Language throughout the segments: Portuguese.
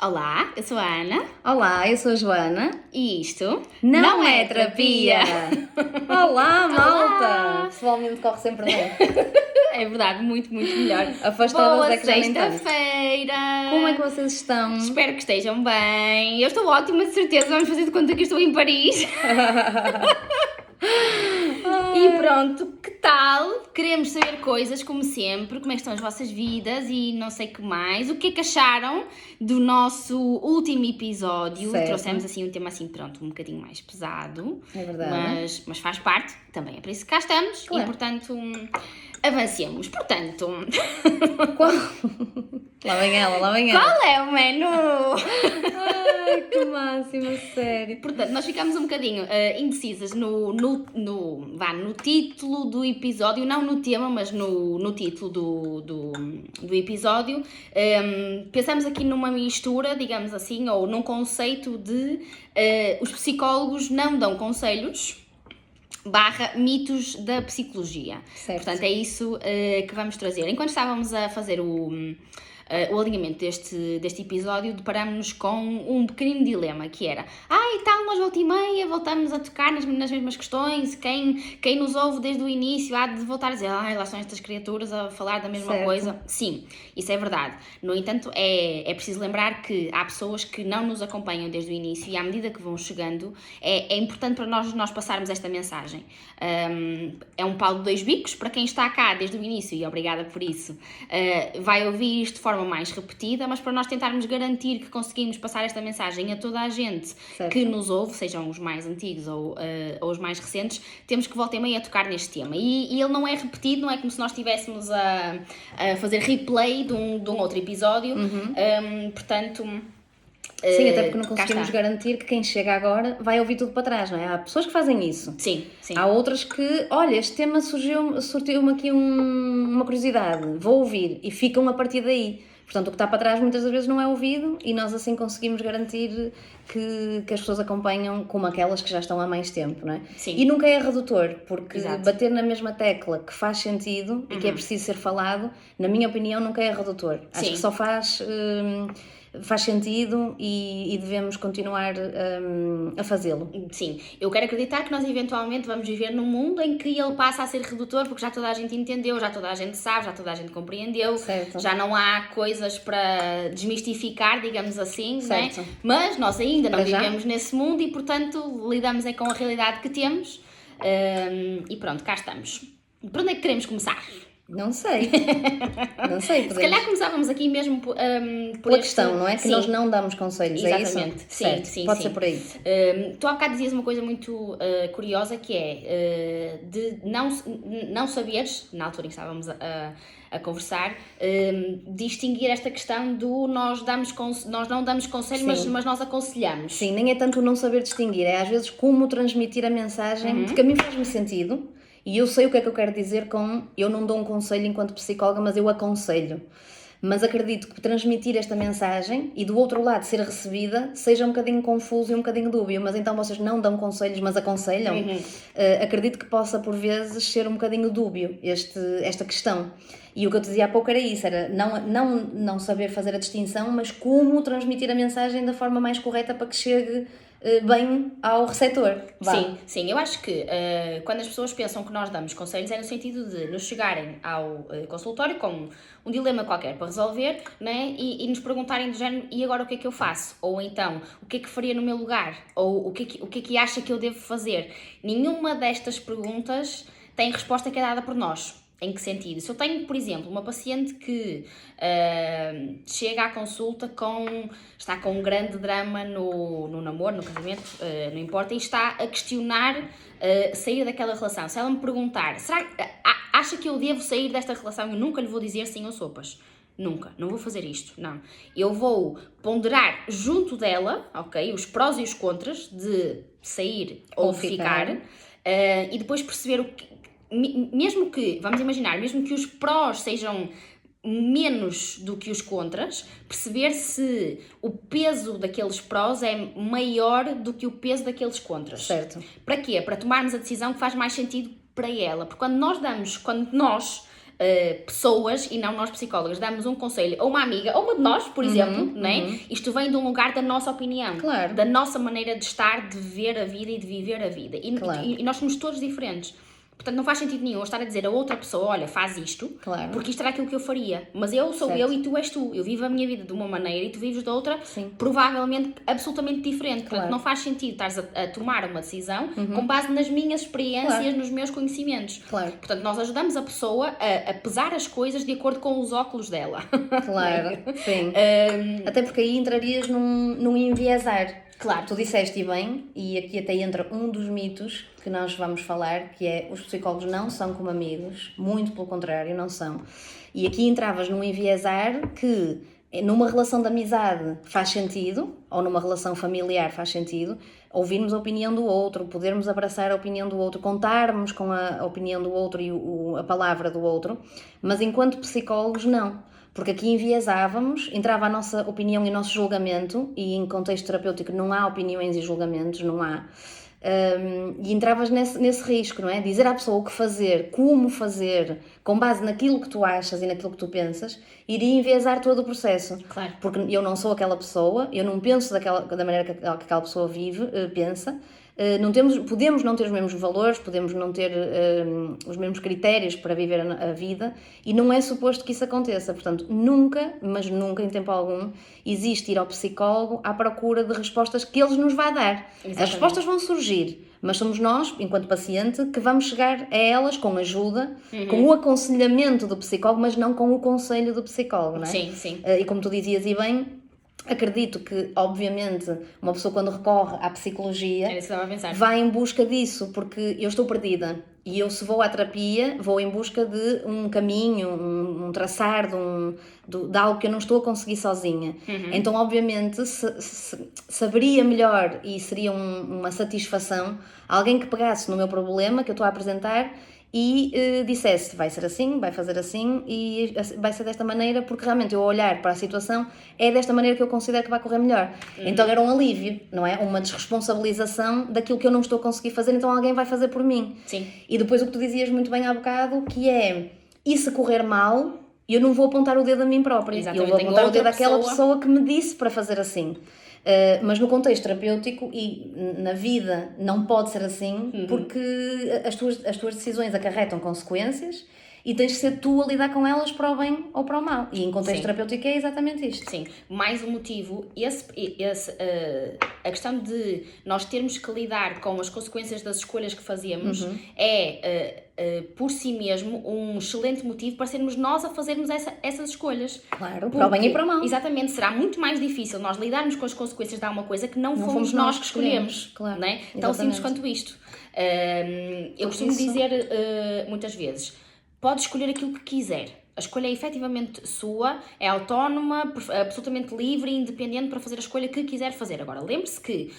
Olá, eu sou a Ana Olá, eu sou a Joana. e isto Não é terapia! Olá, malta! Olá! Pessoalmente corre sempre bem. É verdade, muito, muito melhor. Afastadas Boa é que já nem tanto. sexta-feira! Como é que vocês estão? Espero que estejam bem. Eu estou ótima, de certeza. Vamos fazer de conta que estou em Paris. E pronto, que tal? Queremos saber coisas, como sempre, como é que estão as vossas vidas e não sei o que mais. O que é que acharam do nosso último episódio? Certo. Trouxemos assim um tema assim, pronto, um bocadinho mais pesado. É verdade. Mas faz parte, também é para isso que cá estamos. Claro. E portanto, avancemos. Portanto, Qual? Lá vem ela. qual é o menu? Ai, que máximo, sério. Portanto, nós ficámos um bocadinho indecisas no título do episódio, não no tema, mas no título do episódio. Pensamos aqui numa mistura, digamos assim, ou num conceito de os psicólogos não dão conselhos / mitos da psicologia. Certo. Portanto, é isso que vamos trazer. Enquanto estávamos a fazer o alinhamento deste episódio, deparámos-nos com um pequenino dilema, que era e tal, nós volta e meia voltamos a tocar nas mesmas questões, quem nos ouve desde o início há de voltar a dizer, lá estão estas criaturas a falar da mesma Certo. coisa. Sim, isso é verdade. No entanto, é preciso lembrar que há pessoas que não nos acompanham desde o início e à medida que vão chegando, é importante para nós passarmos esta mensagem. É um pau de dois bicos, para quem está cá desde o início, e obrigada por isso, vai ouvir isto de forma mais repetida, mas para nós tentarmos garantir que conseguimos passar esta mensagem a toda a gente Certo. que nos ouve, sejam os mais antigos ou os mais recentes, temos que volta e meia a tocar neste tema. E ele não é repetido, não é como se nós estivéssemos a fazer replay de um outro episódio. Portanto... Sim, até porque não cá conseguimos está. garantir que quem chega agora vai ouvir tudo para trás, não é? Há pessoas que fazem isso. Sim, sim. Há outras que, olha, este tema surgiu-me aqui uma curiosidade, vou ouvir, e ficam a partir daí. Portanto, o que está para trás muitas das vezes não é ouvido e nós assim conseguimos garantir que as pessoas acompanham como aquelas que já estão há mais tempo, não é? Sim. E nunca é redutor, porque Exato. bater na mesma tecla que faz sentido e que é preciso ser falado, na minha opinião, nunca é redutor. Acho Sim. que só faz sentido e devemos continuar a fazê-lo. Sim, eu quero acreditar que nós eventualmente vamos viver num mundo em que ele passa a ser redutor porque já toda a gente entendeu, já toda a gente sabe, já toda a gente compreendeu, Certo. já não há coisas para desmistificar, digamos assim, não é? Certo. Mas nós ainda não Para já. vivemos nesse mundo e, portanto, lidamos com a realidade que temos e pronto, cá estamos. Por onde é que queremos começar? Não sei. Se calhar começávamos aqui mesmo por pela questão, não é? Que Sim. nós não damos conselhos, é isso? Exatamente, sim, Certo. sim, Pode sim. ser por aí. Tu há bocado dizias uma coisa muito curiosa que é de não saberes, na altura em que estávamos a conversar, distinguir esta questão do nós não damos conselho, mas nós aconselhamos. Sim, nem é tanto o não saber distinguir, é às vezes como transmitir a mensagem, porque a mim faz-me sentido e eu sei o que é que eu quero dizer com eu não dou um conselho enquanto psicóloga, mas eu aconselho. Mas acredito que transmitir esta mensagem e do outro lado ser recebida seja um bocadinho confuso e um bocadinho dúbio, mas então vocês não dão conselhos, mas aconselham. Acredito que possa por vezes ser um bocadinho dúbio esta questão. E o que eu te dizia há pouco era isso, era não saber fazer a distinção, mas como transmitir a mensagem da forma mais correta para que chegue bem ao receptor. Sim, eu acho que quando as pessoas pensam que nós damos conselhos é no sentido de nos chegarem ao consultório com um dilema qualquer para resolver, né? E nos perguntarem do género, e agora o que é que eu faço? Ou então, o que é que faria no meu lugar? Ou o que é que acha que eu devo fazer? Nenhuma destas perguntas tem resposta que é dada por nós. Em que sentido? Se eu tenho, por exemplo, uma paciente que chega à consulta está com um grande drama no namoro, no casamento, não importa, e está a questionar sair daquela relação. Se ela me perguntar, acha que eu devo sair desta relação? Eu nunca lhe vou dizer sim ou sopas. Nunca, não vou fazer isto, não. Eu vou ponderar junto dela, ok, os prós e os contras de sair ou de ficar e depois perceber o que... Mesmo que os prós sejam menos do que os contras, perceber se o peso daqueles prós é maior do que o peso daqueles contras. Certo. Para quê? Para tomarmos a decisão que faz mais sentido para ela. Porque quando nós pessoas, e não nós psicólogas, damos um conselho a uma amiga, ou uma de nós, por exemplo, né? Isto vem de um lugar da nossa opinião, Claro. da nossa maneira de estar, de ver a vida e de viver a vida. E nós somos todos diferentes. Portanto, não faz sentido nenhum eu estar a dizer a outra pessoa, olha, faz isto, porque isto era aquilo que eu faria. Mas eu sou eu e tu és tu. Eu vivo a minha vida de uma maneira e tu vives de outra, provavelmente absolutamente diferente. Portanto, não faz sentido estares a tomar uma decisão com base nas minhas experiências, nos meus conhecimentos. Portanto, nós ajudamos a pessoa a pesar as coisas de acordo com os óculos dela. Claro, sim. Até porque aí entrarias num enviesar. Claro. Tu disseste e bem, e aqui até entra um dos mitos que nós vamos falar, que é os psicólogos não são como amigos, muito pelo contrário, não são. E aqui entravas num enviesar que numa relação de amizade faz sentido, ou numa relação familiar faz sentido, ouvirmos a opinião do outro, podermos abraçar a opinião do outro, contarmos com a opinião do outro e a palavra do outro, mas enquanto psicólogos não. Porque aqui enviesávamos, entrava a nossa opinião e o nosso julgamento, e em contexto terapêutico não há opiniões e julgamentos, não há. E entravas nesse risco, não é? Dizer à pessoa o que fazer, como fazer, com base naquilo que tu achas e naquilo que tu pensas, iria enviesar todo o processo. Claro. Porque eu não sou aquela pessoa, eu não penso da maneira que aquela pessoa vive, pensa. Podemos não ter os mesmos valores, podemos não ter os mesmos critérios para viver a vida, e não é suposto que isso aconteça. Portanto, nunca, mas nunca em tempo algum, existe ir ao psicólogo à procura de respostas que eles nos vão dar. Exatamente. As respostas vão surgir, mas somos nós, enquanto paciente, que vamos chegar a elas com ajuda, com o aconselhamento do psicólogo, mas não com o conselho do psicólogo, não é? Sim, sim. E como tu dizias e bem, acredito que, obviamente, uma pessoa quando recorre à psicologia vai em busca disso, porque eu estou perdida e eu, se vou à terapia, vou em busca de um caminho, um traçar de algo que eu não estou a conseguir sozinha. Então, obviamente, saberia melhor e seria uma satisfação alguém que pegasse no meu problema que eu estou a apresentar e dissesse, vai ser assim, vai fazer assim e vai ser desta maneira, porque realmente eu olhar para a situação é desta maneira que eu considero que vai correr melhor. Então era um alívio, não é? Uma desresponsabilização daquilo que eu não estou a conseguir fazer, então alguém vai fazer por mim. Sim. E depois o que tu dizias muito bem há bocado, que é, e se correr mal, eu não vou apontar o dedo a mim própria. Exatamente. Eu vou apontar o dedo àquela pessoa que me disse para fazer assim. Mas no contexto terapêutico e na vida não pode ser assim, porque as tuas decisões acarretam consequências e tens de ser tu a lidar com elas para o bem ou para o mal. E em contexto terapêutico é exatamente isto. Sim, mais um motivo, a questão de nós termos que lidar com as consequências das escolhas que fazemos por si mesmo um excelente motivo para sermos nós a fazermos essas escolhas. Claro, para o bem e para o mal. Exatamente, será muito mais difícil nós lidarmos com as consequências de alguma coisa que não fomos nós que escolhemos. Claro, não é? Tão simples quanto isto. Eu costumo dizer muitas vezes, pode escolher aquilo que quiser. A escolha é efetivamente sua, é autónoma, absolutamente livre e independente para fazer a escolha que quiser fazer. Agora, lembre-se que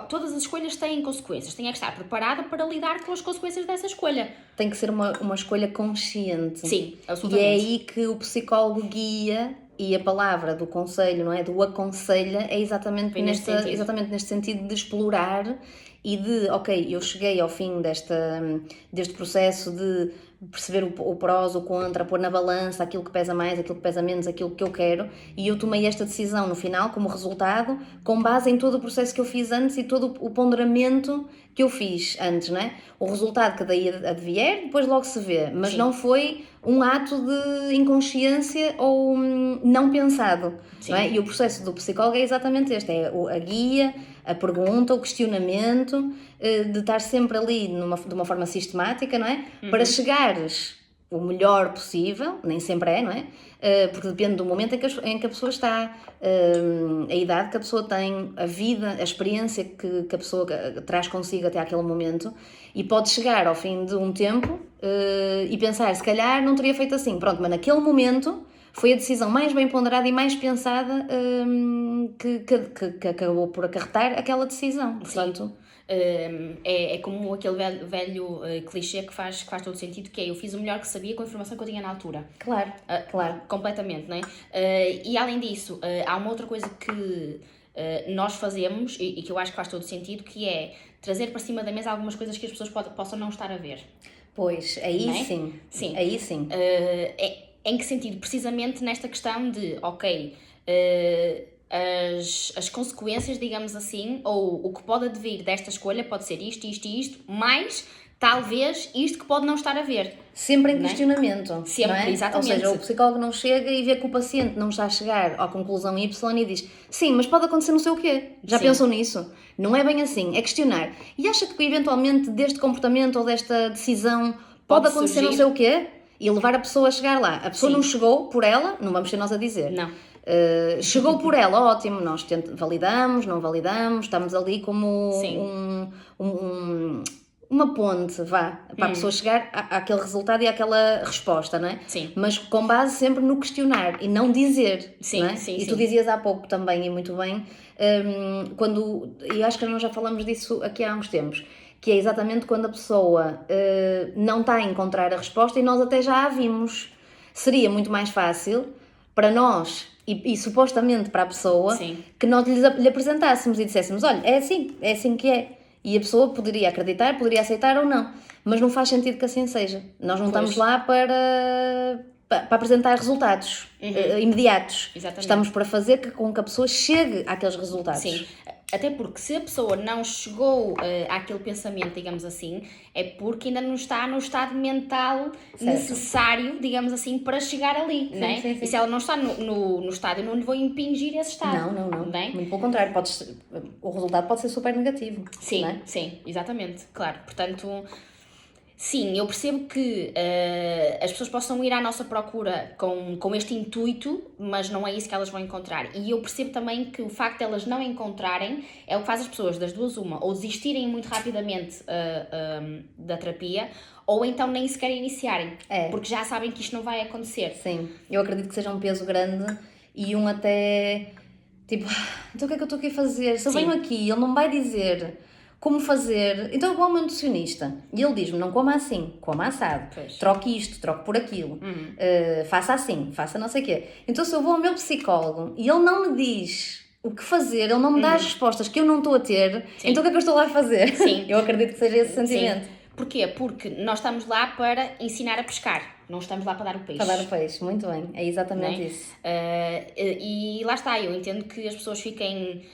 todas as escolhas têm consequências, tem que estar preparada para lidar com as consequências dessa escolha. Tem que ser uma escolha consciente. Sim, absolutamente. E é aí que o psicólogo guia, e a palavra do conselho, não é? Do aconselha, é exatamente neste sentido de explorar e de, ok, eu cheguei ao fim deste processo de perceber o prós, o contra, pôr na balança aquilo que pesa mais, aquilo que pesa menos, aquilo que eu quero, e eu tomei esta decisão no final como resultado, com base em todo o processo que eu fiz antes e todo o ponderamento que eu fiz antes, não é? O resultado que daí advier, depois logo se vê, mas não foi um ato de inconsciência ou não pensado, não é? E o processo do psicólogo é exatamente este, é a guia, a pergunta, o questionamento, de estar sempre ali de uma forma sistemática, não é? Para chegares o melhor possível, nem sempre é, não é? Porque depende do momento em que a pessoa está, a idade que a pessoa tem, a vida, a experiência que a pessoa traz consigo até aquele momento, e pode chegar ao fim de um tempo e pensar, se calhar não teria feito assim, pronto, mas naquele momento foi a decisão mais bem ponderada e mais pensada que acabou por acarretar aquela decisão. Portanto, é como aquele velho clichê que faz todo sentido, que é eu fiz o melhor que sabia com a informação que eu tinha na altura. Claro, claro. Completamente, não é? E além disso, há uma outra coisa que nós fazemos e que eu acho que faz todo sentido, que é trazer para cima da mesa algumas coisas que as pessoas possam não estar a ver. Pois, aí Não é? sim. Sim. Aí sim. Em que sentido? Precisamente nesta questão de, ok, as consequências, digamos assim, ou o que pode advir desta escolha pode ser isto, isto e isto, mas talvez isto que pode não estar a ver. Sempre em Não é? questionamento, Sempre, não é? exatamente. Ou seja, o psicólogo não chega e vê que o paciente não está a chegar à conclusão Y e diz, sim, mas pode acontecer não sei o quê. Já Sim. pensou nisso? Não é bem assim, é questionar. E acha que eventualmente deste comportamento ou desta decisão pode acontecer não surgir. sei o quê? E levar a pessoa a chegar lá. A pessoa Sim. não chegou por ela, não vamos ser nós a dizer. Não. Chegou por ela, ótimo, nós validamos, não validamos, estamos ali como Sim. uma ponte, vá, para a pessoa chegar àquele resultado e àquela resposta, não é? Sim. Mas com base sempre no questionar e não dizer, Sim, não é? sim, E sim. tu dizias há pouco também, e muito bem, e acho que nós já falamos disso aqui há uns tempos, que é exatamente quando a pessoa não está a encontrar a resposta e nós até já a vimos. Seria muito mais fácil para nós e supostamente para a pessoa Sim. que nós lhe apresentássemos e disséssemos, olha, é assim que é. E a pessoa poderia acreditar, poderia aceitar ou não. Mas não faz sentido que assim seja. Nós não estamos lá para apresentar resultados imediatos. Exatamente. Estamos para fazer com que a pessoa chegue àqueles resultados. Sim. Até porque se a pessoa não chegou àquele pensamento, digamos assim, é porque ainda não está no estado mental necessário, digamos assim, para chegar ali, Sim, não é? sim, sim. E se ela não está no estado, eu não lhe vou impingir esse estado. Não. Não é? Muito pelo contrário, o resultado pode ser super negativo. Sim, não é? sim, exatamente, claro. Portanto, sim, eu percebo que as pessoas possam ir à nossa procura com este intuito, mas não é isso que elas vão encontrar. E eu percebo também que o facto de elas não encontrarem é o que faz as pessoas, das duas uma, ou desistirem muito rapidamente da terapia, ou então nem sequer iniciarem, porque já sabem que isto não vai acontecer. Sim, eu acredito que seja um peso grande e até, tipo, então o que é que eu estou aqui a fazer? Se eu venho aqui, ele não vai dizer como fazer, então eu vou ao meu nutricionista e ele diz-me, não coma assim, coma assado, troque isto, troque por aquilo, faça assim, faça não sei o quê. Então se eu vou ao meu psicólogo e ele não me diz o que fazer, ele não me dá as respostas que eu não estou a ter, então o que é que eu estou lá a fazer? Sim. Eu acredito que seja esse sentimento. Sim. Porquê? Porque nós estamos lá para ensinar a pescar, não estamos lá para dar o peixe. Para dar o peixe, muito bem, é exatamente isso. E lá está, eu entendo que as pessoas fiquem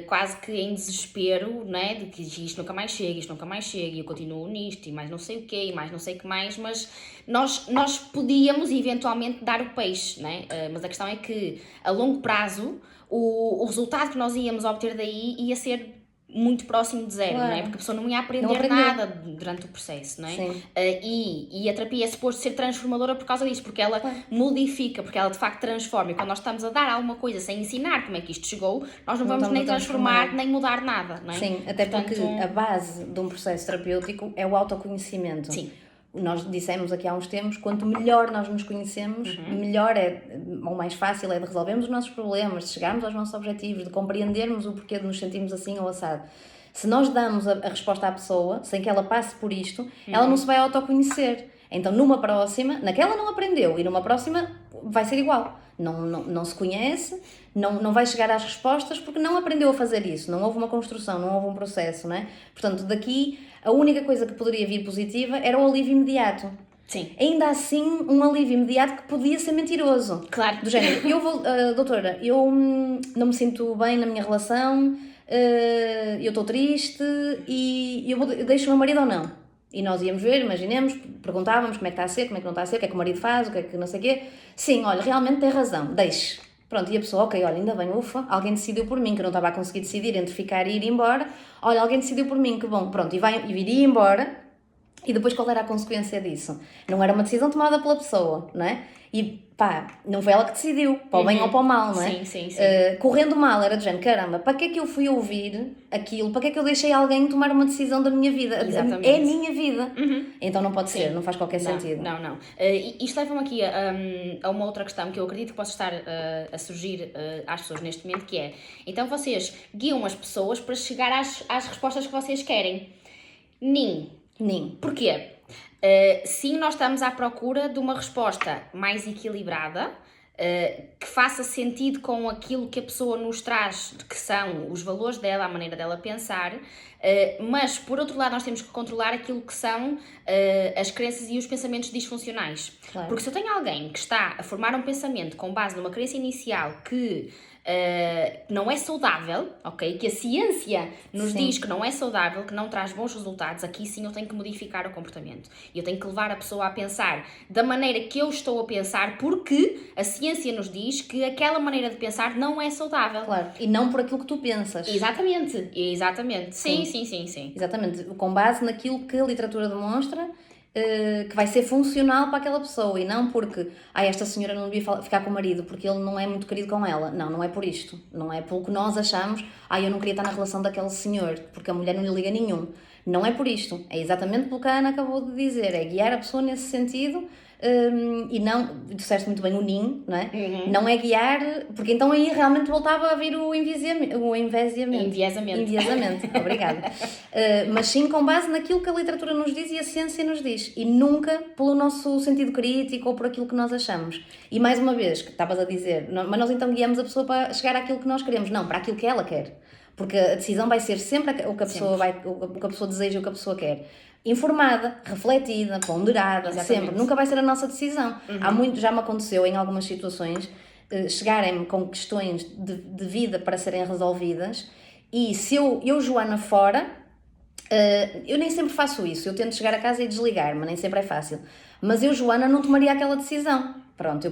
quase que em desespero, não é? De que isto nunca mais chega, e eu continuo nisto, e mais não sei o quê, e mais não sei o que mais, mas nós podíamos eventualmente dar o peixe, não é? Mas a questão é que a longo prazo o resultado que nós íamos obter daí ia ser muito próximo de zero, não é? Porque a pessoa não ia aprender nada durante o processo, não é? Sim. E a terapia é suposto ser transformadora por causa disso, porque ela modifica, porque ela de facto transforma. E quando nós estamos a dar alguma coisa sem ensinar como é que isto chegou, nós não vamos nem transformar, nem mudar nada, não é? Sim, até porque a base de um processo terapêutico é o autoconhecimento. Sim. Nós dissemos aqui há uns tempos, quanto melhor nós nos conhecemos, melhor ou mais fácil é de resolvermos os nossos problemas, de chegarmos aos nossos objetivos, de compreendermos o porquê de nos sentirmos assim ou assado. Se nós damos a resposta à pessoa, sem que ela passe por isto, ela não se vai autoconhecer. Então, numa próxima, naquela não aprendeu, e numa próxima vai ser igual. Não se conhece, não vai chegar às respostas porque não aprendeu a fazer isso. Não houve uma construção, não houve um processo, não é? Portanto, daqui, a única coisa que poderia vir positiva era o alívio imediato. Sim. Ainda assim, um alívio imediato que podia ser mentiroso. Claro. Do género, doutora, eu não me sinto bem na minha relação, eu estou triste e eu deixo o meu marido ou não? E nós íamos ver, imaginemos, perguntávamos como é que está a ser, como é que não está a ser, o que é que o marido faz, o que é que não sei o quê. Sim, olha, realmente tem razão, deixe. Pronto, e a pessoa, ok, olha, ainda bem, ufa, alguém decidiu por mim, que eu não estava a conseguir decidir entre ficar e ir embora. Olha, alguém decidiu por mim, que bom, pronto, e iria embora. E depois qual era a consequência disso? Não era uma decisão tomada pela pessoa, não é? E pá, não foi ela que decidiu, para o bem ou para o mal, não é? Sim. Correndo mal, era de género, caramba, para que é que eu fui ouvir aquilo? Para que é que eu deixei alguém tomar uma decisão da minha vida? Exatamente. É a minha vida. Então não pode ser, não faz qualquer sentido. Não. Isto leva-me aqui a uma outra questão que eu acredito que possa estar a surgir às pessoas neste momento, que é, então vocês guiam as pessoas para chegar às respostas que vocês querem. Nem. Porquê? Sim, nós estamos à procura de uma resposta mais equilibrada, que faça sentido com aquilo que a pessoa nos traz, que são os valores dela, a maneira dela pensar, mas por outro lado nós temos que controlar aquilo que são as crenças e os pensamentos disfuncionais. Claro. Porque se eu tenho alguém que está a formar um pensamento com base numa crença inicial que não é saudável, ok? Que a ciência nos Sim. diz que não é saudável, que não traz bons resultados, aqui sim eu tenho que modificar o comportamento. Eu tenho que levar a pessoa a pensar da maneira que eu estou a pensar, porque a ciência nos diz que aquela maneira de pensar não é saudável. Claro, e não por aquilo que tu pensas. Exatamente, exatamente. Sim. Exatamente, com base naquilo que a literatura demonstra, que vai ser funcional para aquela pessoa, e não porque esta senhora não devia ficar com o marido porque ele não é muito querido com ela. Não é por isto, não é pelo que nós achamos, eu não queria estar na relação daquele senhor porque a mulher não lhe liga nenhum. Não é por isto, é exatamente pelo que a Ana acabou de dizer, é guiar a pessoa nesse sentido. E não, disseste muito bem o NIN, não é? Uhum. Não é guiar, porque então aí realmente voltava a vir o enviesamento. Enviesamento, obrigada. Mas sim com base naquilo que a literatura nos diz e a ciência nos diz, e nunca pelo nosso sentido crítico ou por aquilo que nós achamos. E mais uma vez, que estavas a dizer, mas nós então guiamos a pessoa para chegar àquilo que nós queremos, não, para aquilo que ela quer. Porque a decisão vai ser sempre o que a pessoa, o que a pessoa deseja, o que a pessoa quer. Informada, refletida, ponderada, Exatamente. Sempre. Nunca vai ser a nossa decisão. Já me aconteceu em algumas situações chegarem-me com questões de vida para serem resolvidas, e se eu Joana, fora, eu nem sempre faço isso. Eu tento chegar a casa e desligar, mas nem sempre é fácil. Mas eu, Joana, não tomaria aquela decisão. Pronto,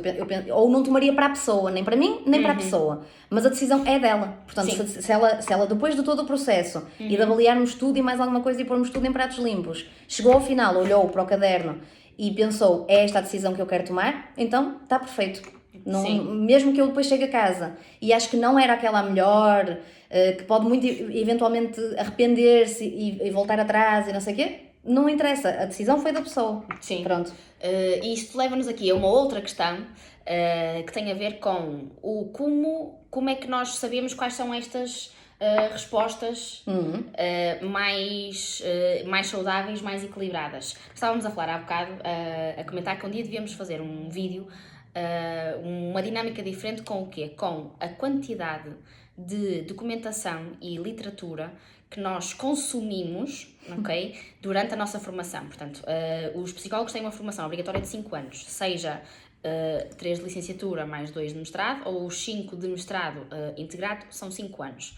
ou não tomaria para a pessoa, nem para mim, nem para a pessoa. Mas a decisão é dela. Portanto, se ela, depois de todo o processo e de avaliarmos tudo e mais alguma coisa e pormos tudo em pratos limpos, chegou ao final, olhou para o caderno e pensou, é esta a decisão que eu quero tomar, então está perfeito. Não, mesmo que eu depois chegue a casa e acho que não era aquela a melhor, que pode muito eventualmente arrepender-se e voltar atrás e não sei o quê, não interessa, a decisão foi da pessoa. Sim. Pronto. E isto leva-nos aqui a uma outra questão que tem a ver com como é que nós sabemos quais são estas respostas mais saudáveis, mais equilibradas. Estávamos a falar há bocado, a comentar que um dia devíamos fazer um vídeo, uma dinâmica diferente com o quê? Com a quantidade de documentação e literatura que nós consumimos, ok, durante a nossa formação. Portanto, os psicólogos têm uma formação obrigatória de 5 anos, seja 3 de licenciatura mais 2 de mestrado, ou os 5 de mestrado integrado, são 5 anos.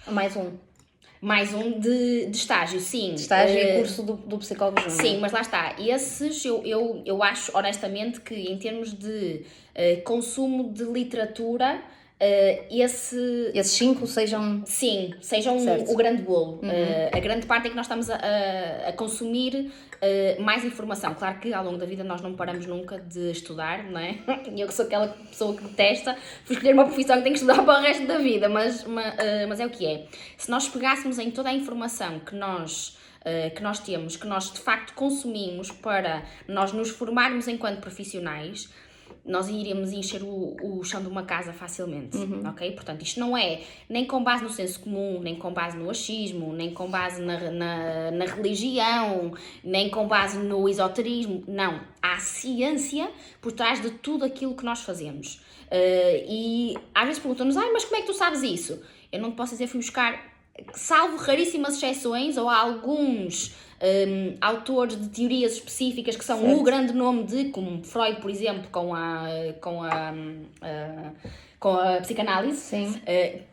Mais um de estágio, sim. De estágio e curso do psicólogo júnior. Sim, mas lá está. Esses, eu acho honestamente que em termos de consumo de literatura, esses 5 sejam... Sim, sejam o grande bolo. A grande parte é que nós estamos a consumir mais informação. Claro que ao longo da vida nós não paramos nunca de estudar, não é? Eu que sou aquela pessoa que detesta, fui escolher uma profissão que tenho que estudar para o resto da vida, mas é o que é. Se nós pegássemos em toda a informação que nós temos, que nós de facto consumimos para nós nos formarmos enquanto profissionais, nós iríamos encher o chão de uma casa facilmente, ok? Portanto, isto não é nem com base no senso comum, nem com base no achismo, nem com base na religião, nem com base no esoterismo. Não, há ciência por trás de tudo aquilo que nós fazemos. E às vezes perguntam-nos, mas como é que tu sabes isso? Eu não te posso dizer, fui buscar, salvo raríssimas exceções, ou há alguns autores de teorias específicas que são o grande nome como Freud, por exemplo, com a psicanálise. Sim.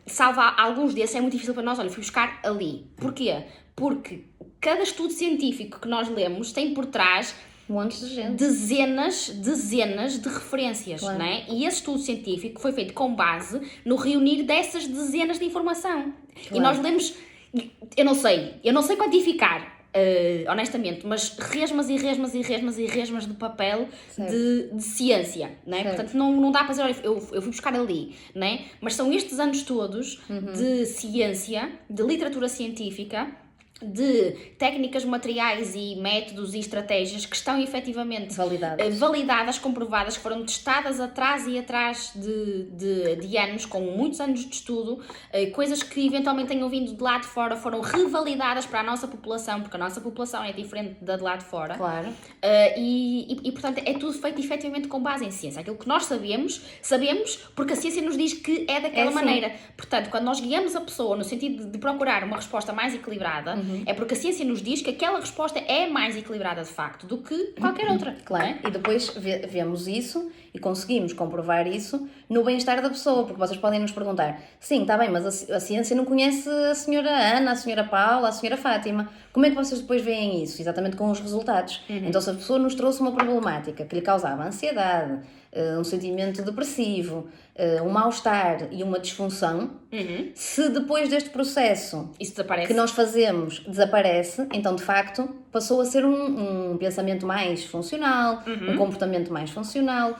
Salvo alguns desses, é muito difícil para nós. Olha, fui buscar ali. Porquê? Porque cada estudo científico que nós lemos tem por trás montes de gente. Dezenas de referências, claro. Não é? E esse estudo científico foi feito com base no reunir dessas dezenas de informação. Claro. E nós lemos, eu não sei quantificar, honestamente, mas resmas de papel de ciência, não é? Portanto, não dá para dizer, olha, eu fui buscar ali, não é? Mas são estes anos todos de ciência, de literatura científica, de técnicas, materiais e métodos e estratégias que estão efetivamente validadas, comprovadas, que foram testadas atrás e atrás de anos, com muitos anos de estudo, coisas que eventualmente tenham vindo de lá de fora, foram revalidadas para a nossa população, porque a nossa população é diferente da de lá de fora. Claro. E portanto, é tudo feito efetivamente com base em ciência. Aquilo que nós sabemos porque a ciência nos diz que é daquela maneira. Portanto, quando nós guiamos a pessoa no sentido de procurar uma resposta mais equilibrada, é porque a ciência nos diz que aquela resposta é mais equilibrada de facto do que qualquer outra. Claro, é? E depois vemos isso e conseguimos comprovar isso no bem-estar da pessoa, porque vocês podem nos perguntar, sim, está bem, mas a ciência não conhece a senhora Ana, a senhora Paula, a senhora Fátima. Como é que vocês depois veem isso? Exatamente com os resultados. Então, se a pessoa nos trouxe uma problemática que lhe causava ansiedade, um sentimento depressivo, um mal-estar e uma disfunção, se depois deste processo isso desaparece, que nós fazemos desaparece, então de facto passou a ser um pensamento mais funcional, um comportamento mais funcional,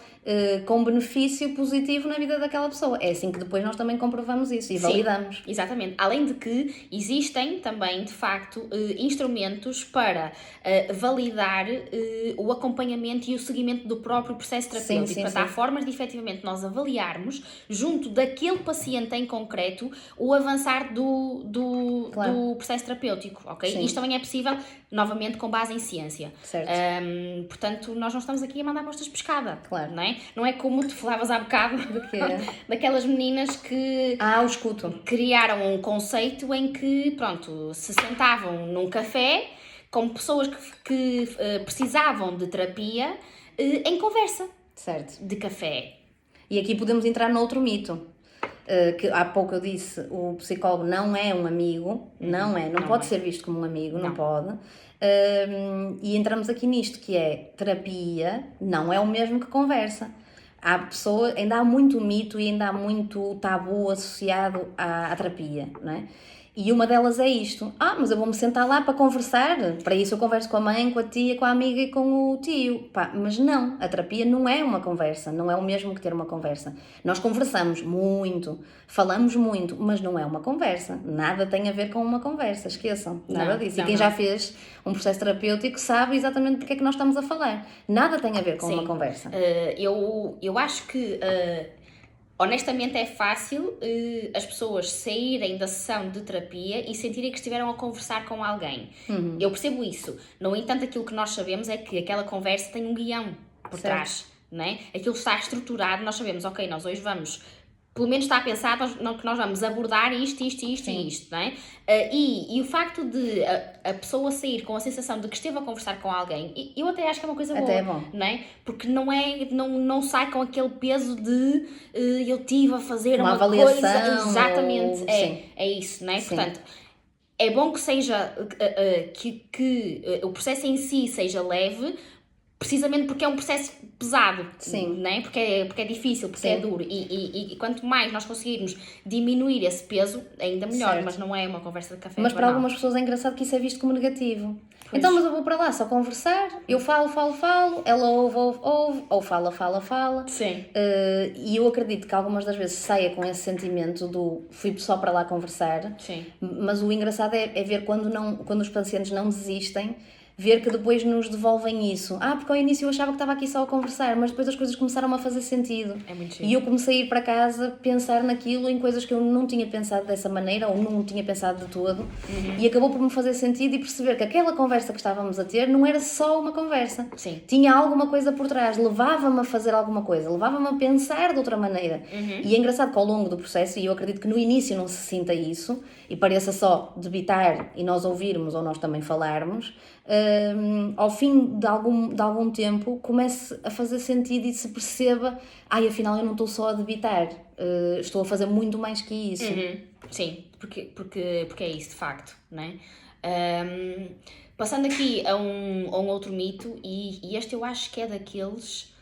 com benefício positivo na vida daquela pessoa. É assim que depois nós também comprovamos isso e validamos. Exatamente. Além de que existem também, de facto, instrumentos para validar o acompanhamento e o seguimento do próprio processo terapêutico. Portanto, há formas de efetivamente nós avaliarmos, junto daquele paciente em concreto, o avançar do processo terapêutico, ok? Sim. Isto também é possível, novamente, com base em ciência. Certo. Portanto, nós não estamos aqui a mandar postas de pescada, claro. Não é? Não é como tu falavas há bocado daquelas meninas que o escuto. criaram um conceito em que, pronto, se sentavam num café com pessoas que precisavam de terapia em conversa. Certo. De café. E aqui podemos entrar noutro mito. Que há pouco eu disse, o psicólogo não é um amigo, não pode ser visto como um amigo, não pode. E entramos aqui nisto, que é terapia não é o mesmo que conversa. Ainda há muito mito e ainda há muito tabu associado à terapia, não é? E uma delas é isto. Mas eu vou-me sentar lá para conversar. Para isso eu converso com a mãe, com a tia, com a amiga e com o tio. Mas não, a terapia não é uma conversa. Não é o mesmo que ter uma conversa. Nós conversamos muito, falamos muito, mas não é uma conversa. Nada tem a ver com uma conversa, esqueçam. Nada disso. E quem já fez um processo terapêutico sabe exatamente do que é que nós estamos a falar. Nada tem a ver com uma conversa. Eu acho que... honestamente é fácil as pessoas saírem da sessão de terapia e sentirem que estiveram a conversar com alguém. Eu percebo isso. No entanto, aquilo que nós sabemos é que aquela conversa tem um guião por trás. Não é? Aquilo está estruturado, nós sabemos, ok, nós hoje vamos... Pelo menos está pensado que nós vamos abordar isto e isto, não é? E o facto de a pessoa sair com a sensação de que esteve a conversar com alguém, eu até acho que é uma coisa boa, é bom. Não é? Porque não sai com aquele peso de eu estive a fazer uma avaliação, coisa... Exatamente, é isso, não é? Sim. Portanto, é bom que seja, que o processo em si seja leve, precisamente porque é um processo pesado, não é? Porque é difícil, porque é duro e quanto mais nós conseguirmos diminuir esse peso, ainda melhor, mas não é uma conversa de café. Mas para algumas pessoas é engraçado que isso é visto como negativo. Pois. Então, mas eu vou para lá só conversar, eu falo, ela ouve, ou fala. Sim. E eu acredito que algumas das vezes saia com esse sentimento do fui só para lá conversar. Sim. Mas o engraçado é ver quando os pacientes não desistem, ver que depois nos devolvem isso. Porque ao início eu achava que estava aqui só a conversar, mas depois as coisas começaram a fazer sentido. É muito chique. E eu comecei a ir para casa pensar naquilo, em coisas que eu não tinha pensado dessa maneira, ou não tinha pensado de todo. E acabou por me fazer sentido e perceber que aquela conversa que estávamos a ter não era só uma conversa. Sim. Tinha alguma coisa por trás, levava-me a fazer alguma coisa, levava-me a pensar de outra maneira. E é engraçado que ao longo do processo, e eu acredito que no início não se sinta isso, e pareça só debitar e nós ouvirmos ou nós também falarmos, ao fim de algum tempo comece a fazer sentido e se perceba, afinal eu não estou só a debitar, estou a fazer muito mais que isso. Sim, porque é isso de facto, não é? Passando aqui a um outro mito, e este eu acho que é daqueles,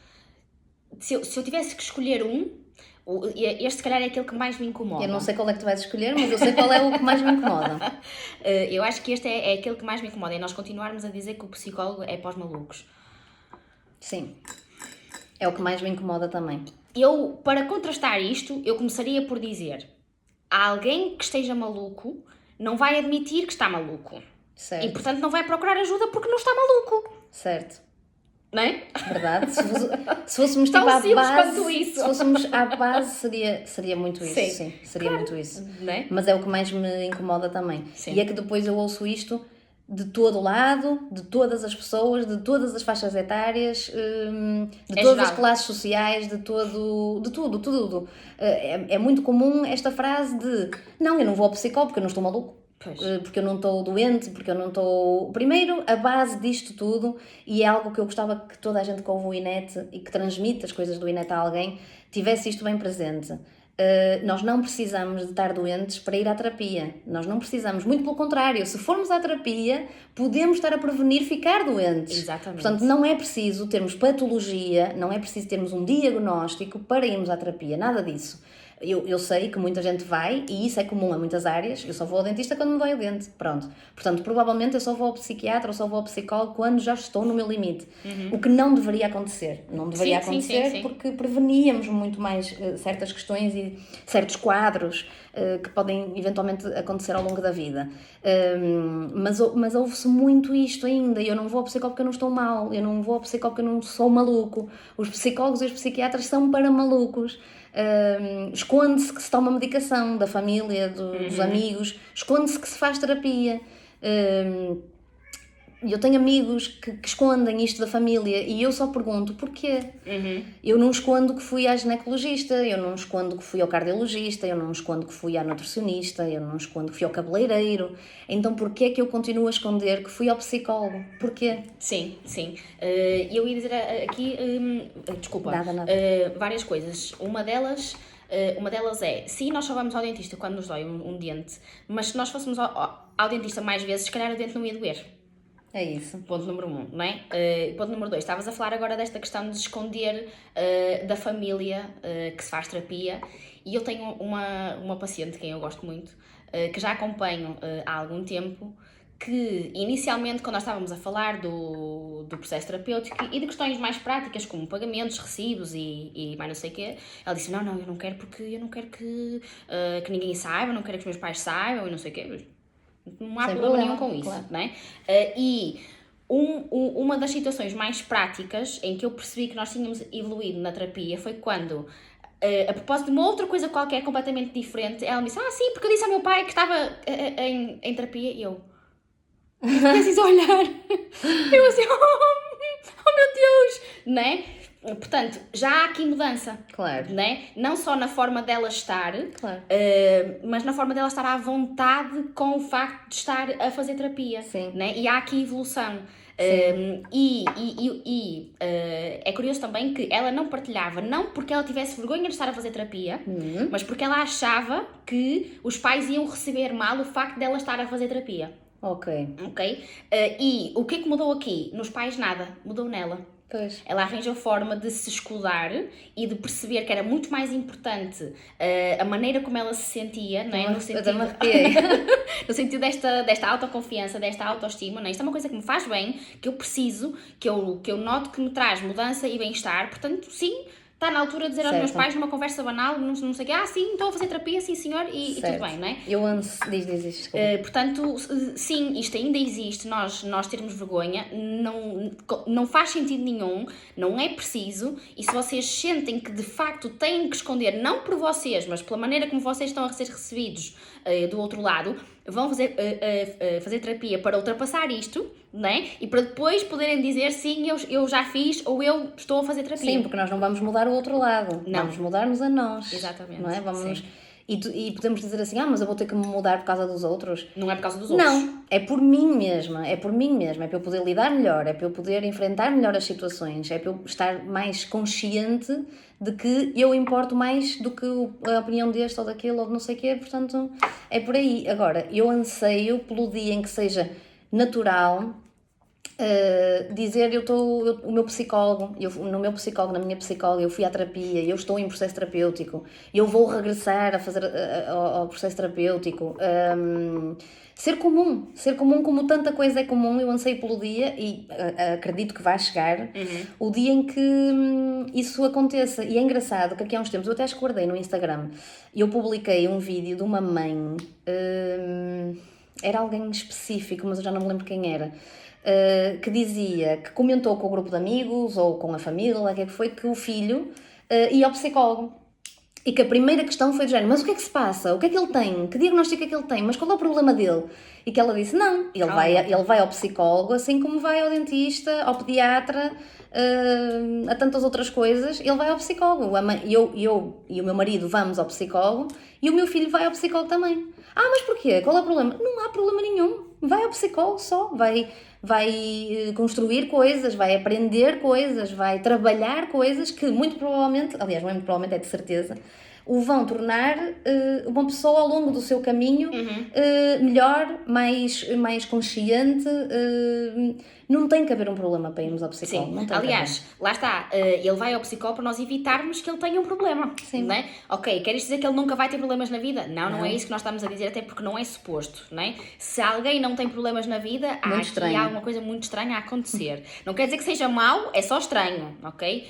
se eu tivesse que escolher este se calhar é aquele que mais me incomoda. Eu não sei qual é que tu vais escolher, mas eu sei qual é o que mais me incomoda. Eu acho que este é aquele que mais me incomoda, é nós continuarmos a dizer que o psicólogo é para os malucos. Sim, é o que mais me incomoda também. Para contrastar isto, eu começaria por dizer: alguém que esteja maluco não vai admitir que está maluco. Certo. E portanto não vai procurar ajuda porque não está maluco. Certo. Não é? Verdade. Se fôssemos Tão tipo à simples base, quanto isso. se fôssemos à base, seria muito isso. Sim. Sim, seria muito isso. Não é? Mas é o que mais me incomoda também. Sim. E é que depois eu ouço isto de todo lado, de todas as pessoas, de todas as faixas etárias, de É todas as geral. classes sociais, de tudo. É muito comum esta frase de não, eu não vou ao psicólogo porque eu não estou maluco. Pois. Porque eu não estou doente, porque eu não estou... Primeiro, a base disto tudo, e é algo que eu gostava que toda a gente que ouve o INET e que transmite as coisas do INET a alguém, tivesse isto bem presente. Nós não precisamos de estar doentes para ir à terapia. Nós não precisamos, muito pelo contrário, se formos à terapia, podemos estar a prevenir ficar doentes. Exatamente. Portanto, não é preciso termos patologia, não é preciso termos um diagnóstico para irmos à terapia, nada disso. Eu sei que muita gente vai, e isso é comum a muitas áreas, eu só vou ao dentista quando me dói o dente, pronto. Portanto, provavelmente eu só vou ao psiquiatra ou só vou ao psicólogo quando já estou no meu limite. O que não deveria acontecer. Não deveria acontecer sim. porque preveníamos muito mais certas questões e certos quadros que podem eventualmente acontecer ao longo da vida. Mas ouve-se muito isto ainda. Eu não vou ao psicólogo porque eu não estou mal, eu não vou ao psicólogo porque eu não sou maluco. Os psicólogos e os psiquiatras são para malucos. Esconde-se que se toma medicação da família, dos amigos, esconde-se que se faz terapia. Eu tenho amigos que escondem isto da família e eu só pergunto porquê. Eu não escondo que fui à ginecologista, eu não escondo que fui ao cardiologista, eu não escondo que fui à nutricionista, eu não escondo que fui ao cabeleireiro. Então porquê é que eu continuo a esconder que fui ao psicólogo? Porquê? Sim. Eu ia dizer aqui, desculpa, Nada. várias coisas. Uma delas é, sim, nós só vamos ao dentista quando nos dói um dente, mas se nós fôssemos ao dentista mais vezes, se calhar o dente não ia doer. É isso. Ponto número 1, não é? Ponto número 2, estavas a falar agora desta questão de esconder da família que se faz terapia, e eu tenho uma paciente, quem eu gosto muito, que já acompanho há algum tempo, que inicialmente, quando nós estávamos a falar do processo terapêutico e de questões mais práticas, como pagamentos, recibos e mais não sei o quê, ela disse, não, eu não quero porque eu não quero que ninguém saiba, não quero que os meus pais saibam e não sei o quê. Não há problema nenhum com isso, claro. não é? E uma das situações mais práticas em que eu percebi que nós tínhamos evoluído na terapia foi quando, a propósito de uma outra coisa qualquer completamente diferente, ela me disse, sim, porque eu disse ao meu pai que estava em terapia, e eu preciso olhar, eu assim, oh meu Deus, não é? Portanto, já há aqui mudança, Claro. né? Não só na forma dela estar, Claro. mas na forma dela estar à vontade com o facto de estar a fazer terapia. Sim. Né? E há aqui evolução. É curioso também que ela não partilhava, não porque ela tivesse vergonha de estar a fazer terapia, mas porque ela achava que os pais iam receber mal o facto dela estar a fazer terapia. Ok. E o que é que mudou aqui? Nos pais nada, mudou nela. Pois. Ela arranjou forma de se escudar e de perceber que era muito mais importante a maneira como ela se sentia, não é? No sentido desta autoconfiança, desta autoestima, não é? Isto é uma coisa que me faz bem, que eu preciso, que eu noto que me traz mudança e bem-estar, portanto, sim, está na altura de dizer aos meus pais numa conversa banal, não sei o quê, sim, estou a fazer terapia, sim senhor, e tudo bem, não é? Diz isto. Portanto, sim, isto ainda existe, nós termos vergonha, não faz sentido nenhum, não é preciso, e se vocês sentem que de facto têm que esconder, não por vocês, mas pela maneira como vocês estão a ser recebidos do outro lado, vão fazer terapia para ultrapassar isto, não é? E para depois poderem dizer, sim, eu já fiz, ou eu estou a fazer terapia. Sim, porque nós não vamos mudar o outro lado, não. Vamos mudar-nos a nós. Exatamente. Não é? E podemos dizer assim, mas eu vou ter que me mudar por causa dos outros. Não é por causa dos outros. Não, é por mim mesma, é para eu poder lidar melhor, é para eu poder enfrentar melhor as situações, é para eu estar mais consciente de que eu importo mais do que a opinião deste ou daquele ou de não sei o quê, portanto, é por aí. Agora, eu anseio pelo dia em que seja natural dizer o meu psicólogo, no meu psicólogo, na minha psicóloga, eu fui à terapia, eu estou em processo terapêutico, eu vou regressar a fazer ao processo terapêutico. Ser comum como tanta coisa é comum, eu anseio pelo dia e acredito que vai chegar o dia em que isso aconteça. E é engraçado que aqui há uns tempos, eu até acho que guardei no Instagram, eu publiquei um vídeo de uma mãe, era alguém específico, mas eu já não me lembro quem era, que dizia, que comentou com o grupo de amigos ou com a família, lá que é que foi, que o filho ia ao psicólogo. E que a primeira questão foi do género, mas o que é que se passa? O que é que ele tem? Que diagnóstico é que ele tem? Mas qual é o problema dele? E que ela disse, não, ele vai ao psicólogo, assim como vai ao dentista, ao pediatra, a tantas outras coisas, ele vai ao psicólogo. Eu e o meu marido vamos ao psicólogo e o meu filho vai ao psicólogo também. Ah, mas porquê? Qual é o problema? Não há problema nenhum. Vai ao psicólogo só, vai construir coisas, vai aprender coisas, vai trabalhar coisas que muito provavelmente, aliás, não é muito provavelmente, é de certeza, o vão tornar uma pessoa ao longo do seu caminho melhor, mais consciente. Não tem que haver um problema para irmos ao psicólogo. Sim, não tem aliás, lá está, ele vai ao psicólogo para nós evitarmos que ele tenha um problema. Sim. Não é? Ok, queres dizer que ele nunca vai ter problemas na vida? Não é isso que nós estamos a dizer, até porque não é suposto, não é? Se alguém não tem problemas na vida, há aqui alguma coisa muito estranha a acontecer. Não quer dizer que seja mau, é só estranho, ok?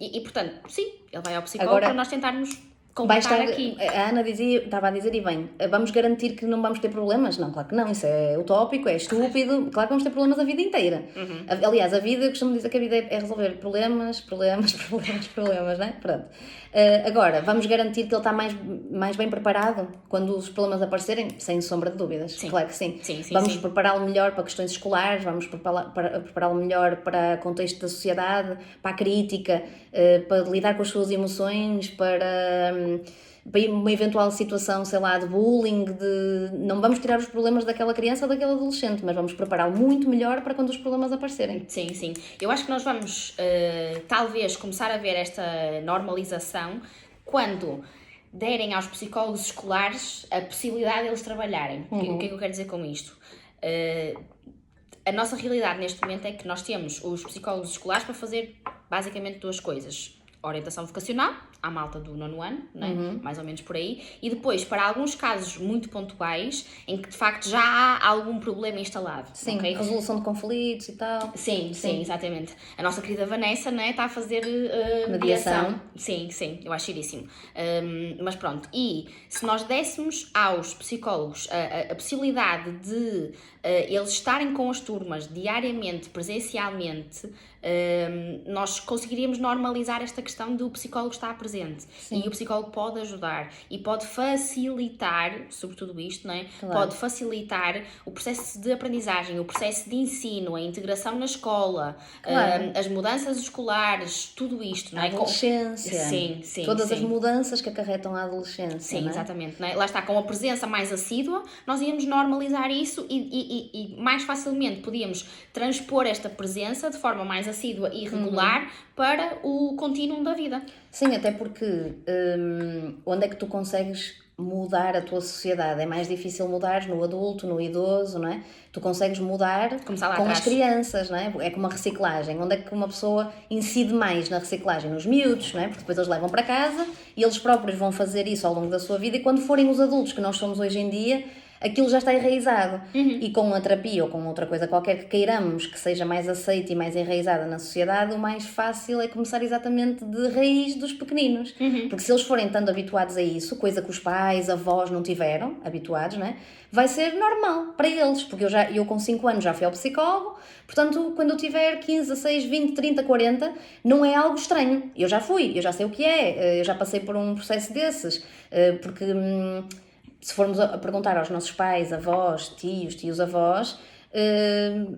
E portanto, sim, ele vai ao psicólogo para nós tentarmos completar aqui. A Ana estava a dizer, e bem, vamos garantir que não vamos ter problemas? Não, claro que não, isso é utópico, é estúpido, claro que vamos ter problemas a vida inteira. Aliás, a vida, eu costumo dizer que a vida é resolver problemas, não é? Pronto. Agora, vamos garantir que ele está mais bem preparado quando os problemas aparecerem? Sem sombra de dúvidas, sim. Claro que sim. Vamos prepará-lo melhor para questões escolares, vamos prepará-lo melhor para o contexto da sociedade, para a crítica, para lidar com as suas emoções, para uma eventual situação, sei lá, de bullying, não vamos tirar os problemas daquela criança ou daquele adolescente, mas vamos prepará-lo muito melhor para quando os problemas aparecerem. Sim. Eu acho que nós vamos, talvez, começar a ver esta normalização quando derem aos psicólogos escolares a possibilidade de eles trabalharem. O que é que eu quero dizer com isto? A nossa realidade neste momento é que nós temos os psicólogos escolares para fazer basicamente duas coisas. Orientação vocacional, à malta do 9º ano, né? Mais ou menos por aí, e depois para alguns casos muito pontuais em que de facto já há algum problema instalado. Sim, okay? Resolução de conflitos e tal. Sim, exatamente. A nossa querida Vanessa, né, está a fazer mediação. Sim, eu acho giríssimo. Mas pronto, e se nós dessemos aos psicólogos a possibilidade de eles estarem com as turmas diariamente, presencialmente, nós conseguiríamos normalizar esta questão do psicólogo estar presente. Sim. E o psicólogo pode ajudar e pode facilitar, sobretudo isto, não é? Claro. Pode facilitar o processo de aprendizagem, o processo de ensino, a integração na escola, claro. As mudanças escolares, tudo isto, não é? A adolescência. Sim. Todas as mudanças que acarretam a adolescência. Sim, não é? Exatamente. Não é? Lá está, com a presença mais assídua, nós íamos normalizar isso e mais facilmente podíamos transpor esta presença de forma mais assídua e regular para o contínuo da vida. Sim, até porque onde é que tu consegues mudar a tua sociedade? É mais difícil mudar no adulto, no idoso, não é? Tu consegues mudar com as crianças, não é? É como a reciclagem. Onde é que uma pessoa incide mais na reciclagem? Nos miúdos, não é? Porque depois eles levam para casa e eles próprios vão fazer isso ao longo da sua vida e quando forem os adultos que nós somos hoje em dia, aquilo já está enraizado. E com a terapia ou com outra coisa qualquer que queiramos que seja mais aceita e mais enraizada na sociedade, o mais fácil é começar exatamente de raiz dos pequeninos. Porque se eles forem tanto habituados a isso, coisa que os pais, avós não tiveram habituados, não é? Vai ser normal para eles, porque eu com 5 anos já fui ao psicólogo, portanto, quando eu tiver 15, 16, 20, 30, 40, não é algo estranho. Eu já fui, eu já sei o que é, eu já passei por um processo desses, porque se formos a perguntar aos nossos pais, avós, tios-avós,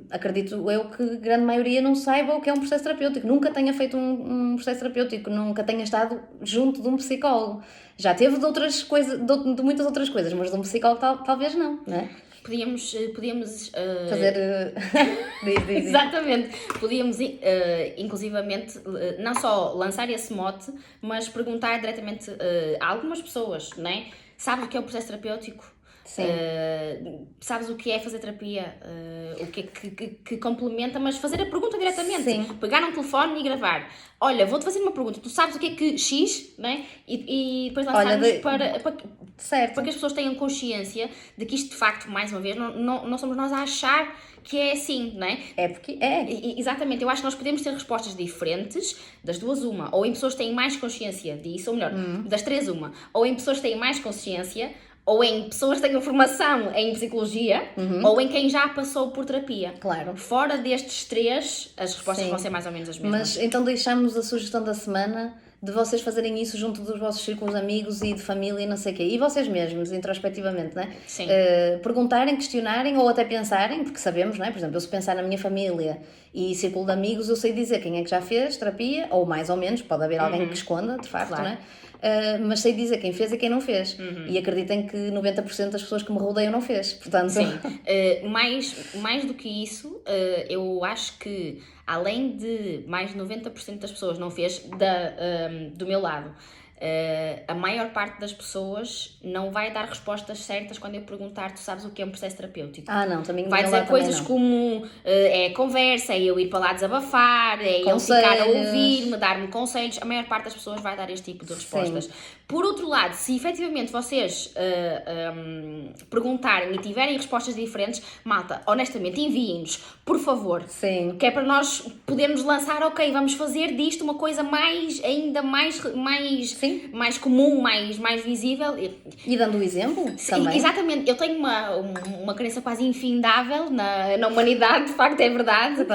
acredito eu que a grande maioria não saiba o que é um processo terapêutico, nunca tenha feito um processo terapêutico, nunca tenha estado junto de um psicólogo. Já teve de outras coisas, de muitas outras coisas, mas de um psicólogo talvez não é? Podíamos fazer... Exatamente. Podíamos, inclusivamente, não só lançar esse mote, mas perguntar diretamente a algumas pessoas, não é? Sabes o que é o processo terapêutico? Sim. Sabes o que é fazer terapia? O que é que complementa, mas fazer a pergunta diretamente. Sim. Pegar um telefone e gravar. Olha, vou-te fazer uma pergunta. Tu sabes o que é que X, né? E depois lançarmos para que as pessoas tenham consciência de que isto, de facto, mais uma vez, não somos nós a achar que é assim, não é? É porque é. Exatamente, eu acho que nós podemos ter respostas diferentes, das duas uma, ou em pessoas que têm mais consciência disso, ou melhor, das três uma, ou em pessoas que têm mais consciência, ou em pessoas que tenham formação em psicologia, ou em quem já passou por terapia. Claro. Fora destes três, as respostas vão ser mais ou menos as mesmas. Mas então deixamos a sugestão da semana de vocês fazerem isso junto dos vossos círculos de amigos e de família e não sei o quê. E vocês mesmos, introspectivamente, não é? Sim. Perguntarem, questionarem ou até pensarem, porque sabemos, não é? Por exemplo, eu se pensar na minha família e círculo de amigos, eu sei dizer quem é que já fez terapia, ou mais ou menos, pode haver alguém que esconda, de facto, Claro. não é? Mas sei dizer quem fez e quem não fez. E acreditem que 90% das pessoas que me rodeiam não fez. Portanto... Sim. Mais do que isso, eu acho que além de mais de 90% das pessoas não fez, do meu lado, a maior parte das pessoas não vai dar respostas certas quando eu perguntar, tu sabes o que é um processo terapêutico? Não, também vai do meu dizer lado coisas também não. como é conversa, é eu ir para lá desabafar, é eu ficar a ouvir-me, dar-me conselhos. A maior parte das pessoas vai dar este tipo de respostas. Sim. Por outro lado, se efetivamente vocês perguntarem e tiverem respostas diferentes, malta, honestamente, enviem-nos, por favor. Sim. Que é para nós podermos lançar, ok, vamos fazer disto uma coisa ainda mais comum, mais visível. E dando o exemplo também. Exatamente, eu tenho uma crença quase infindável na humanidade, de facto é verdade.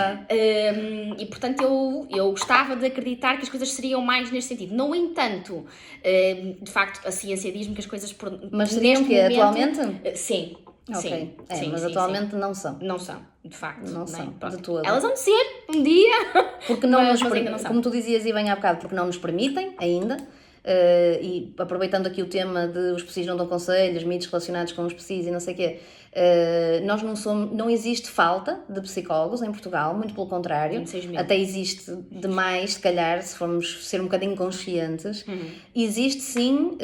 E portanto eu gostava de acreditar que as coisas seriam mais neste sentido. No entanto, de facto a ciência diz-me que as coisas Mas seriam o quê? Atualmente? Sim. Ok, sim, mas sim, atualmente sim. não são. Não são, de facto. Não são, Pronto. de todo. Elas vão de ser um dia, Porque não mas nos ainda não são. como tu dizias e bem há bocado, porque não nos permitem ainda. E aproveitando aqui o tema de os PSIs não dão conselhos, mitos relacionados com os PSIs e não sei o quê, não existe falta de psicólogos em Portugal, muito pelo contrário, 26 mil. até existe demais, se calhar, se formos ser um bocadinho conscientes, existe sim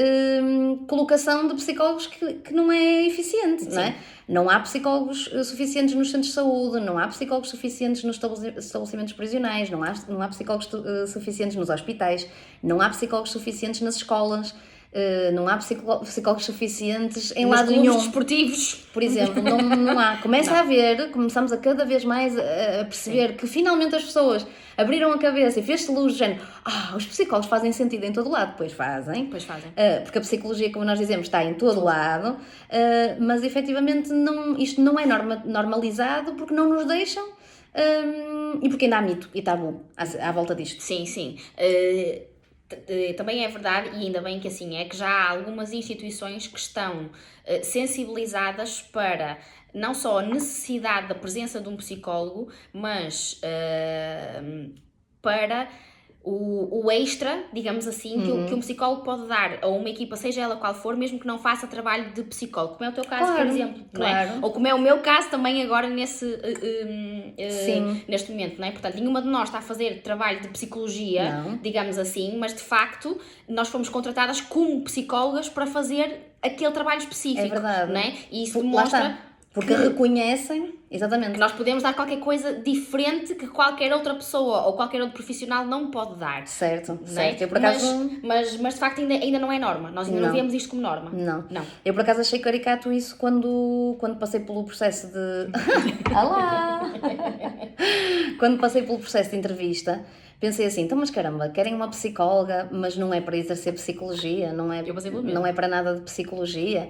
colocação de psicólogos que não é eficiente, não é? Não há psicólogos suficientes nos centros de saúde, não há psicólogos suficientes nos estabelecimentos prisionais, não há psicólogos suficientes nos hospitais, não há psicólogos suficientes nas escolas, não há psicólogos suficientes em lado nenhum. Nos desportivos. Por exemplo, não há. Começamos a cada vez mais a perceber que finalmente as pessoas abriram a cabeça e fez-se luz do género, os psicólogos fazem sentido em todo lado. Pois fazem. Porque a psicologia, como nós dizemos, está em todo lado, mas efetivamente isto não é normalizado porque não nos deixam e porque ainda há mito e tabu à volta disto. Sim. Também é verdade, e ainda bem que assim é, que já há algumas instituições que estão sensibilizadas para não só a necessidade da presença de um psicólogo, mas para o extra, digamos assim, que um psicólogo pode dar a uma equipa, seja ela qual for, mesmo que não faça trabalho de psicólogo, como é o teu caso, por exemplo, não é? Ou como é o meu caso também agora neste momento, não é? Portanto, nenhuma de nós está a fazer trabalho de psicologia, digamos assim, mas de facto nós fomos contratadas como psicólogas para fazer aquele trabalho específico, é verdade. Não é? E isso demonstra... Porque reconhecem, exatamente, que nós podemos dar qualquer coisa diferente que qualquer outra pessoa ou qualquer outro profissional não pode dar. Certo. Eu, por acaso... mas de facto ainda não é norma. Nós ainda não vemos isto como norma. Não. Eu por acaso achei caricato isso quando passei pelo processo de... Olá! Quando passei pelo processo de entrevista, pensei assim, então mas caramba, querem uma psicóloga, mas não é para exercer psicologia, não é para nada de psicologia.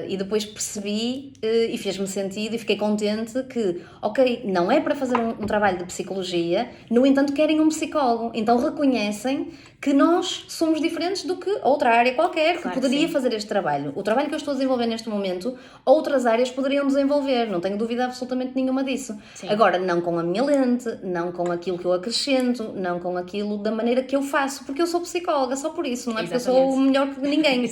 E depois percebi e fez-me sentido e fiquei contente que, ok, não é para fazer um trabalho de psicologia, no entanto querem um psicólogo, então reconhecem que nós somos diferentes do que outra área qualquer que poderia fazer este trabalho. O trabalho que eu estou a desenvolver neste momento, outras áreas poderiam desenvolver, não tenho dúvida absolutamente nenhuma disso. Agora, não com a minha lente, não com aquilo que eu acrescento, não com aquilo da maneira que eu faço, porque eu sou psicóloga, só por isso, não é porque eu sou melhor que ninguém,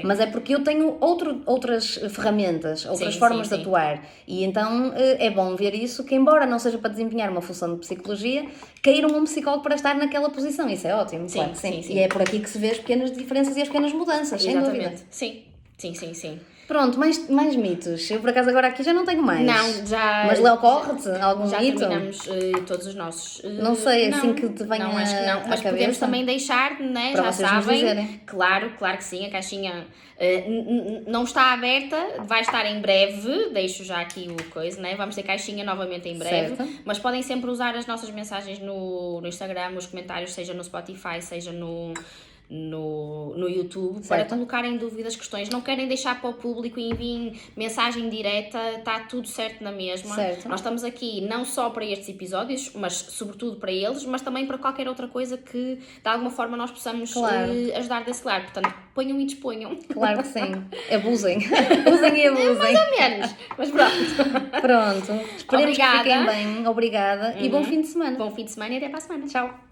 mas é porque eu tenho outras ferramentas, outras formas de atuar, e então é bom ver isso, que embora não seja para desempenhar uma função de psicologia, queiram um psicólogo para estar naquela posição, isso é ótimo, claro. Sim. E é por aqui que se vê as pequenas diferenças e as pequenas mudanças, sem dúvida. Sim. Pronto, mais mitos. Eu por acaso agora aqui já não tenho mais. Não, já... Mas Léo, ocorre-te algum já mito? Já terminamos todos os nossos... não sei, assim que te venha acho que não. Mas podemos também deixar, né? Para já vocês sabem. nos dizerem. Claro que sim, a caixinha não está aberta, vai estar em breve, deixo já aqui o coisa, né? Vamos ter caixinha novamente em breve, mas podem sempre usar as nossas mensagens no Instagram, os comentários, seja no Spotify, seja no no YouTube para Certo. colocarem dúvidas, questões. Não querem deixar para o público e enviem mensagem direta, está tudo certo na mesma. Certo. Nós estamos aqui não só para estes episódios, mas sobretudo para eles, mas também para qualquer outra coisa que de alguma forma nós possamos Claro. ajudar desse lado. Portanto, ponham e disponham. Claro que sim. Abusem. Usem e abusem. Menos, mas pronto. Pronto. Esperemos Obrigada. que fiquem bem. Obrigada. E bom fim de semana. Bom fim de semana e até para a semana. Tchau.